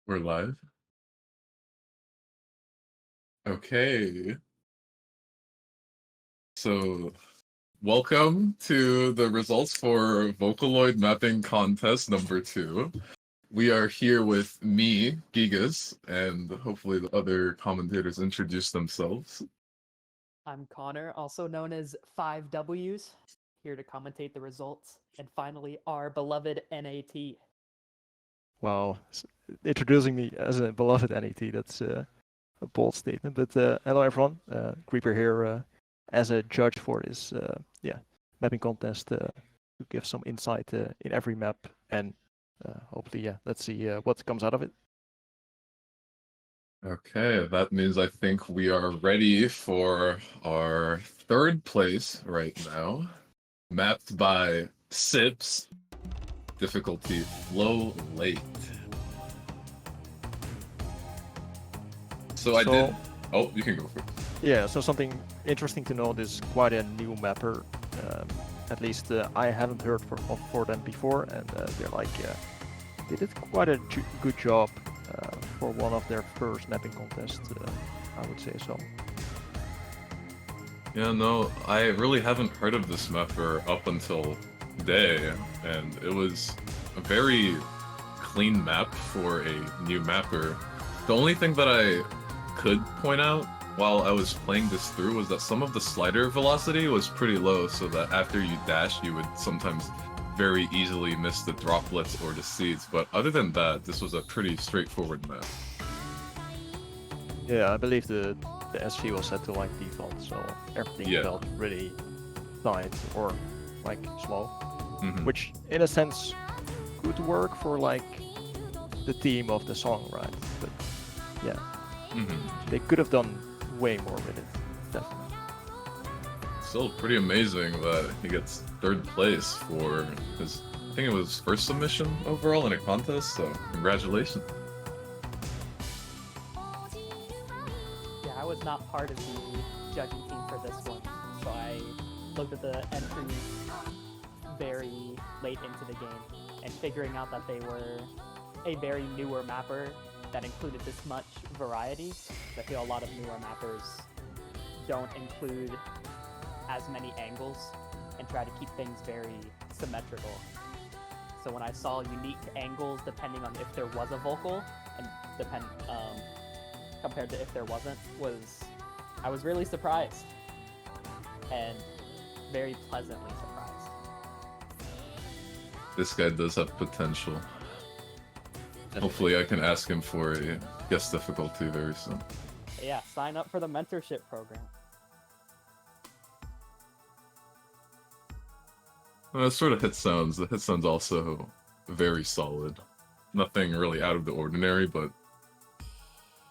We're live. Okay. So, welcome to the results for Vocaloid mapping contest number 2. We are here with me, Gigas, and hopefully the other commentators introduce themselves. I'm Connor, also known as 5Ws, here to commentate the results. And finally, our beloved NAT. Wow, introducing me as a beloved NAT, that's a bold statement. But hello everyone, Creeper here as a judge for this mapping contest to give some insight in every map, and hopefully, let's see what comes out of it. Okay, that means I think we are ready for our third place right now, mapped by Sips, difficulty low late. So I did. Oh, you can go for it. Yeah, so something interesting to note is quite a new mapper. At least I haven't heard for them before, and they're like, they did quite a good job for one of their first mapping contests, I would say so. Yeah, no, I really haven't heard of this mapper up until today, and it was a very clean map for a new mapper. The only thing that I could point out while I was playing this through was that some of the slider velocity was pretty low, so that after you dash, you would sometimes very easily miss the droplets or the seeds. But other than that, this was a pretty straightforward map. Yeah, I believe the SV was set to like default, so everything felt really tight or like slow, which in a sense could work for like the theme of the song, right? But yeah, they could have done way more with it, definitely. Still pretty amazing that he gets third place for his, I think it was first submission overall in a contest, so congratulations. Yeah, I was not part of the judging team for this one, so I looked at the entries very late into the game, and figuring out that they were a very newer mapper that included this much variety. I feel a lot of newer mappers don't include as many angles and try to keep things very symmetrical. So when I saw unique angles depending on if there was a vocal and compared to if there wasn't, I was really surprised and very pleasantly surprised. This guy does have potential. Hopefully I can ask him for a guest difficulty very soon. Yeah, sign up for the mentorship program. That sort of hit sounds. The hit sounds also very solid. Nothing really out of the ordinary, but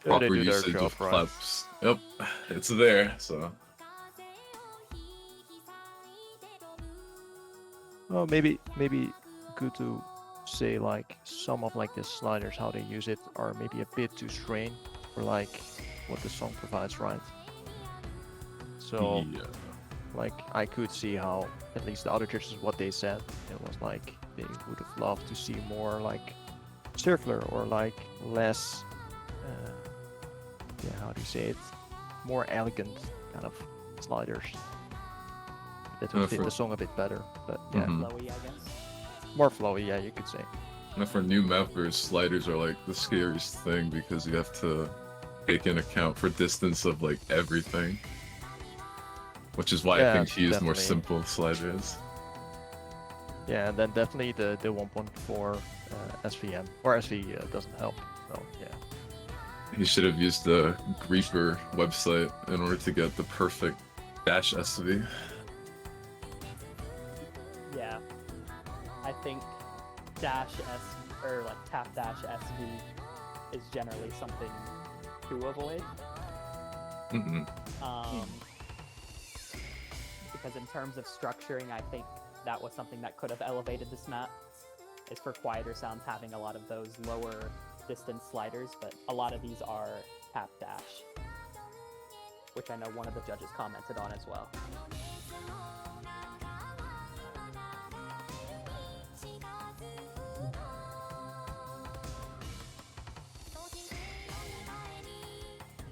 proper usage of claps. Yep, it's there, so. Well, maybe good to say like some of like the sliders, how they use it, are maybe a bit too strained for like what the song provides, right? So like I could see how at least the other judges, what they said, it was like they would have loved to see more like circular or like less how do you say it, more elegant kind of sliders that would fit the song a bit better. But yeah, flowy, I guess. More flowy, yeah, you could say. And for new mappers, sliders are like the scariest thing because you have to take into account for distance of like everything. Which is why I think he used more simple sliders. Yeah, and then definitely the 1.4 SVM, or SV doesn't help, so yeah. He should have used the Creeper website in order to get the perfect dash SV. Yeah, I think dash S or like tap dash SV is generally something to avoid. Because in terms of structuring, I think that was something that could have elevated this map, is for quieter sounds having a lot of those lower distance sliders, but a lot of these are tap dash, which I know one of the judges commented on as well.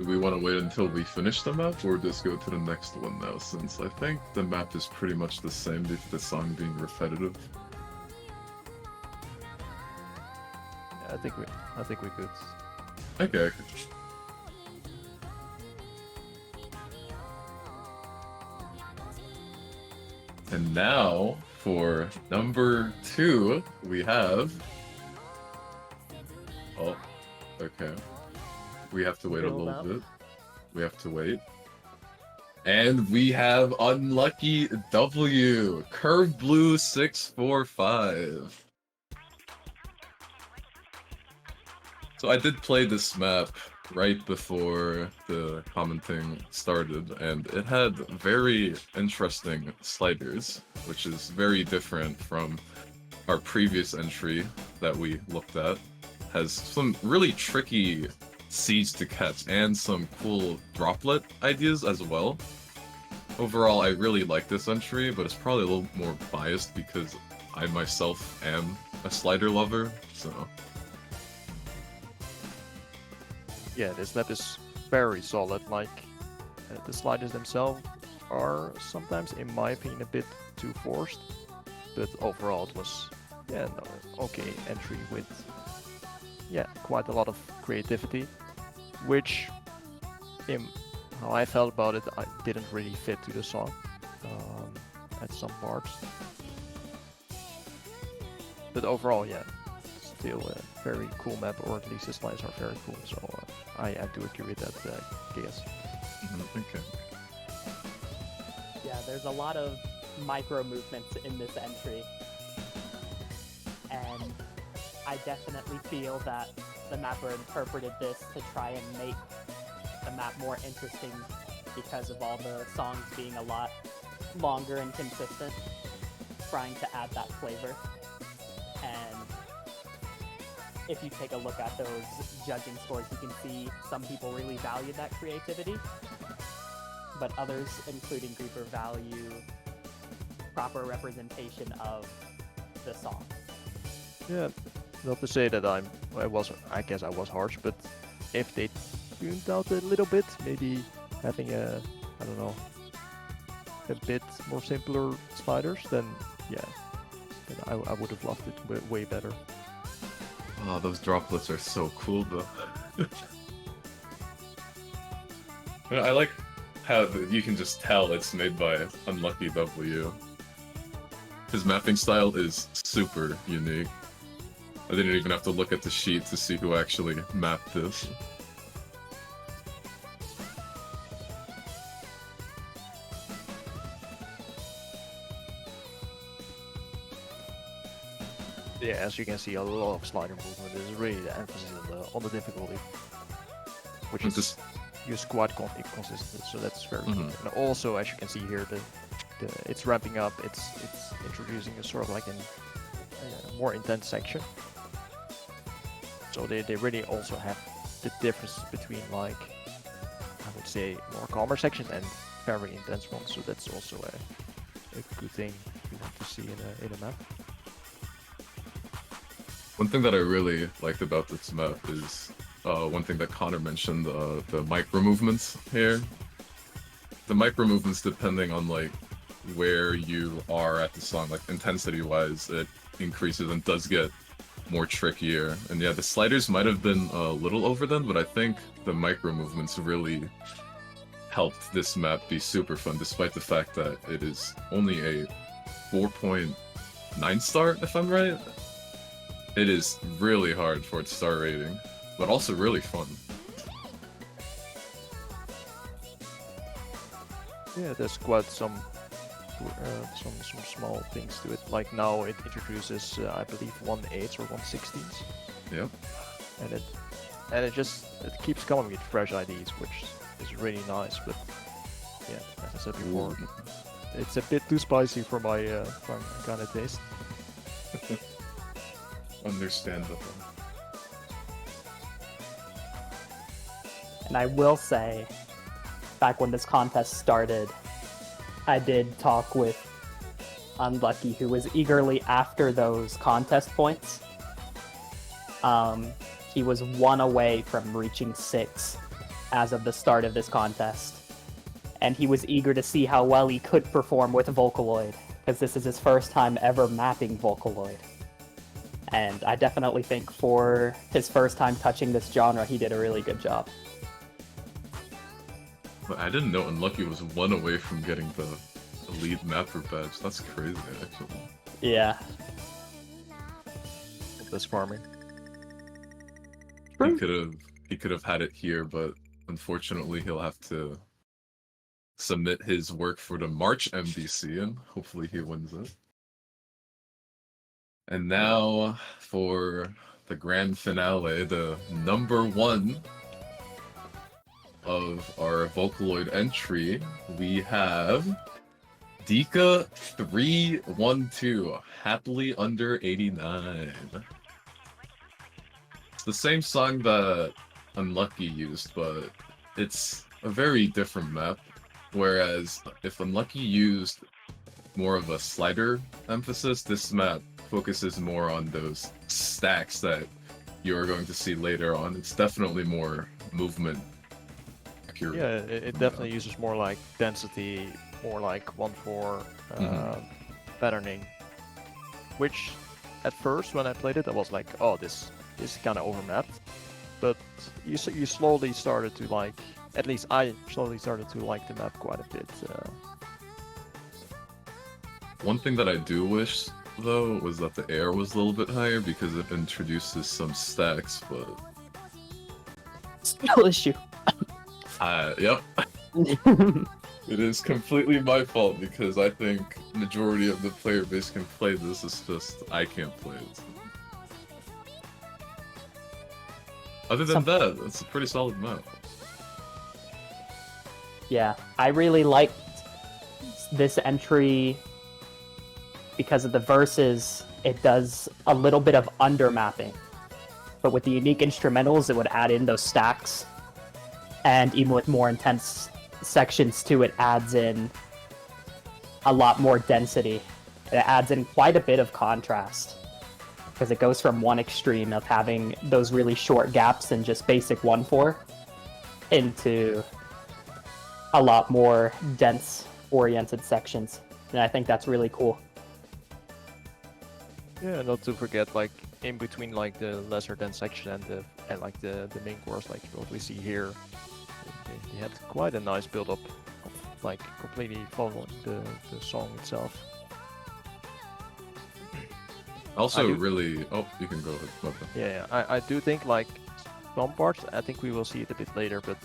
Do we want to wait until we finish the map, or just go to the next one now, since I think the map is pretty much the same due to the song being repetitive? Yeah, I think we could. Okay. And now, for number 2, we have... Oh, okay. We have to wait a little bit. We have to wait. And we have Unlucky W, Curve Blue 645. So I did play this map right before the commenting started, and it had very interesting sliders, which is very different from our previous entry that we looked at. Has some really tricky seeds to catch and some cool droplet ideas as well. Overall, I really like this entry, but it's probably a little more biased because I myself am a slider lover, so... Yeah, this map is very solid. Like, the sliders themselves are sometimes, in my opinion, a bit too forced. But overall, it was an okay entry with quite a lot of creativity, which, in how I felt about it, I didn't really fit to the song at some parts. But overall, yeah, still a very cool map, or at least the sliders are very cool. So I do agree with that guess. Okay. Yeah, there's a lot of micro movements in this entry, and I definitely feel that the mapper interpreted this to try and make the map more interesting because of all the songs being a lot longer and consistent, trying to add that flavor. And if you take a look at those judging scores, you can see some people really value that creativity, but others, including Grieper, value proper representation of the song. Yeah, not to say that I guess I was harsh, but if they tuned out a little bit, maybe having a bit more simpler sliders, then yeah, then I would have loved it way better. Oh, those droplets are so cool, though. I like how you can just tell it's made by Unlucky W. His mapping style is super unique. I didn't even have to look at the sheet to see who actually mapped this. Yeah, as you can see, a lot of slider movement is really the emphasis on the difficulty, which is used quite consistently, so that's very good. And also, as you can see here, it's ramping up. It's introducing a sort of like a more intense section. So they really also have the difference between, like, I would say, more calmer sections and very intense ones. So that's also a good thing you want to see in a map. One thing that I really liked about this map is one thing that Connor mentioned, the micro movements here. The micro movements, depending on like where you are at the song, like intensity wise, it increases and does get more trickier. And yeah, the sliders might have been a little overdone, but I think the micro movements really helped this map be super fun, despite the fact that it is only a 4.9 star, if I'm right. It is really hard for its star rating, but also really fun. Yeah, there's quite some small things to it. Like now it introduces, I believe, 1/8 or 1/16. Yep. And it keeps coming with fresh ideas, which is really nice. But yeah, as I said before, it's a bit too spicy for my kind of taste. Understandable. And I will say, back when this contest started, I did talk with Unlucky, who was eagerly after those contest points. He was 1 away from reaching 6 as of the start of this contest. And he was eager to see how well he could perform with Vocaloid, because this is his first time ever mapping Vocaloid. And I definitely think for his first time touching this genre, he did a really good job. But I didn't know Unlucky was 1 away from getting the Elite Mapper badge. That's crazy, actually. Yeah. That's farming. He could have had it here, but unfortunately he'll have to submit his work for the March MDC, and hopefully he wins it. And now for the grand finale, the number 1 of our Vocaloid entry, we have Dika 312, Happily Under 89. It's the same song that Unlucky used, but it's a very different map. Whereas if Unlucky used more of a slider emphasis, this map focuses more on those stacks that you're going to see later on. It's definitely more movement accurate. Yeah, it definitely uses more like density, more like 1/4 patterning. Which, at first when I played it, I was like, oh, this is kind of overmapped. But you slowly started to like, at least I slowly started to like the map quite a bit. One thing that I do wish, though, was that the air was a little bit higher because it introduces some stacks, but... Skill issue. Yep. It is completely my fault because I think majority of the player base can play this, it's just I can't play it. Other than that, it's a pretty solid map. Yeah, I really liked this entry because of the verses. It does a little bit of undermapping, but with the unique instrumentals, it would add in those stacks, and even with more intense sections too, it adds in a lot more density. It adds in quite a bit of contrast, because it goes from one extreme of having those really short gaps and just basic 1/4 into a lot more dense oriented sections, and I think that's really cool. Yeah, not to forget, like in between like the lesser dense section and like the main course, like what we see here, he had quite a nice build up of like completely following the song itself. Also, really... Oh, you can go ahead. Okay. Yeah, I do think like some parts, I think we will see it a bit later, but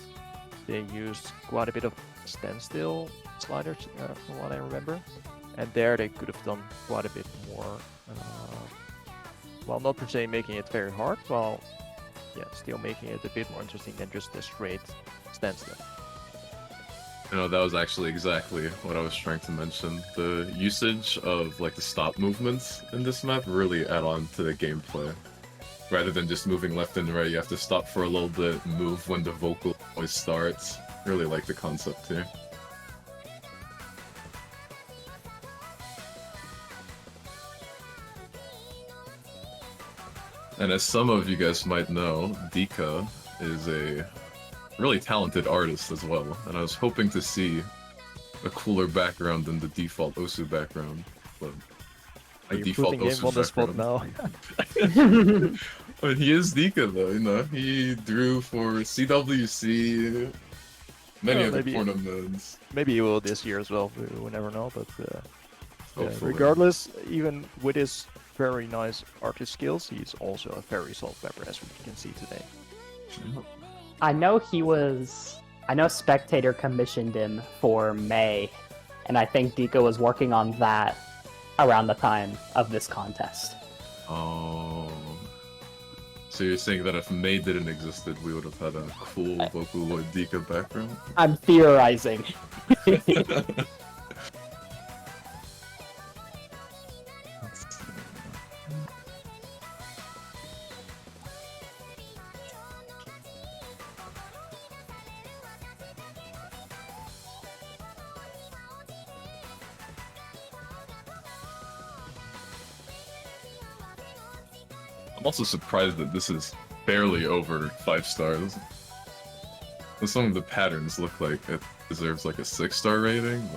they used quite a bit of standstill sliders, from what I remember. And there they could have done quite a bit more, well, not per se making it very hard, while, yeah, still making it a bit more interesting than just a straight standstill. You know, that was actually exactly what I was trying to mention. The usage of like the stop movements in this map really add on to the gameplay. Rather than just moving left and right, you have to stop for a little bit, move when the vocal always starts. Really like the concept here. And as some of you guys might know, Dika is a really talented artist as well, and I was hoping to see a cooler background than the default Osu background, but Are you putting him on the spot now? I mean, he is Dika though, you know, he drew for CWC, many other tournaments. Maybe he will this year as well, we never know, but yeah, Hopefully. regardless, even with his very nice artist skills, he's also a very solid mapper, as we can see today. I know Spectator commissioned him for May, and I think Dika was working on that around the time of this contest. Oh. So you're saying that if May didn't existed, we would have had a cool Vocaloid Dika background? I'm theorizing. I'm also surprised that this is barely over 5 stars. some of the patterns look like it deserves like a 6-star rating.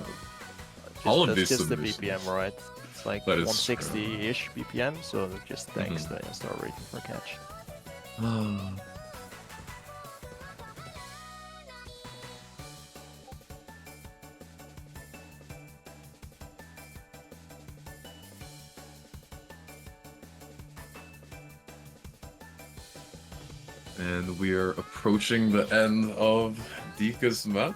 But all of that's these just the submissions. BPM, right? It's like That is 160-ish BPM, so it just thanks the star rating for catch. And we are approaching the end of Dika's map.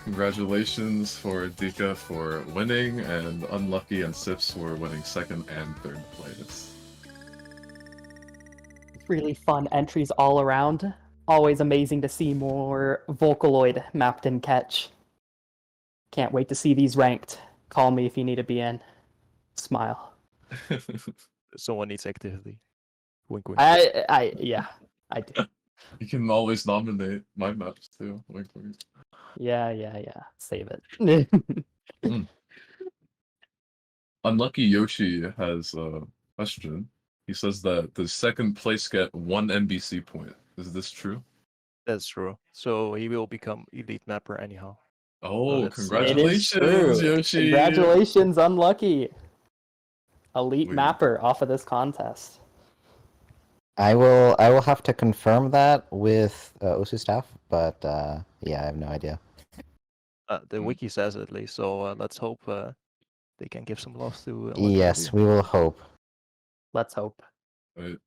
Congratulations for Dika for winning, and Unlucky and Sips for winning 2nd and 3rd place. Really fun entries all around. Always amazing to see more Vocaloid mapped in catch. Can't wait to see these ranked. Call me if you need to be in. Smile. Someone needs activity. Wink, wink. Yeah, I do. You can always nominate my maps too. Wink, wink. Yeah. Save it. Unlucky Yoshi has a question. He says that the 2nd place get 1 NBC point. Is this true? That's true. So he will become elite mapper anyhow. Oh, that's- congratulations, It is true. Yoshi! Congratulations, Unlucky. Elite Wait. mapper off of this contest. I will have to confirm that with Usu staff, but yeah, I have no idea. The wiki says it at least, so let's hope they can give some love to. Yes, we will hope. Let's hope. Right.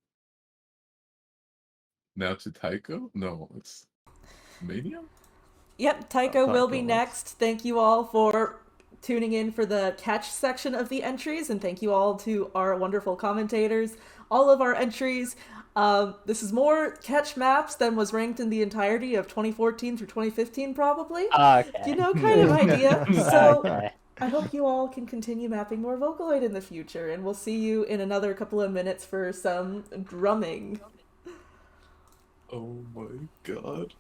Now to Taiko? No, it's Mania? Yep, Taiko will be Taiko. next. Thank you all for tuning in for the catch section of the entries, and thank you all to our wonderful commentators. All of our entries. This is more catch maps than was ranked in the entirety of 2014 through 2015, probably. Okay. You know, kind of idea. So Okay. I hope you all can continue mapping more Vocaloid in the future, and we'll see you in another couple of minutes for some drumming. Oh my god.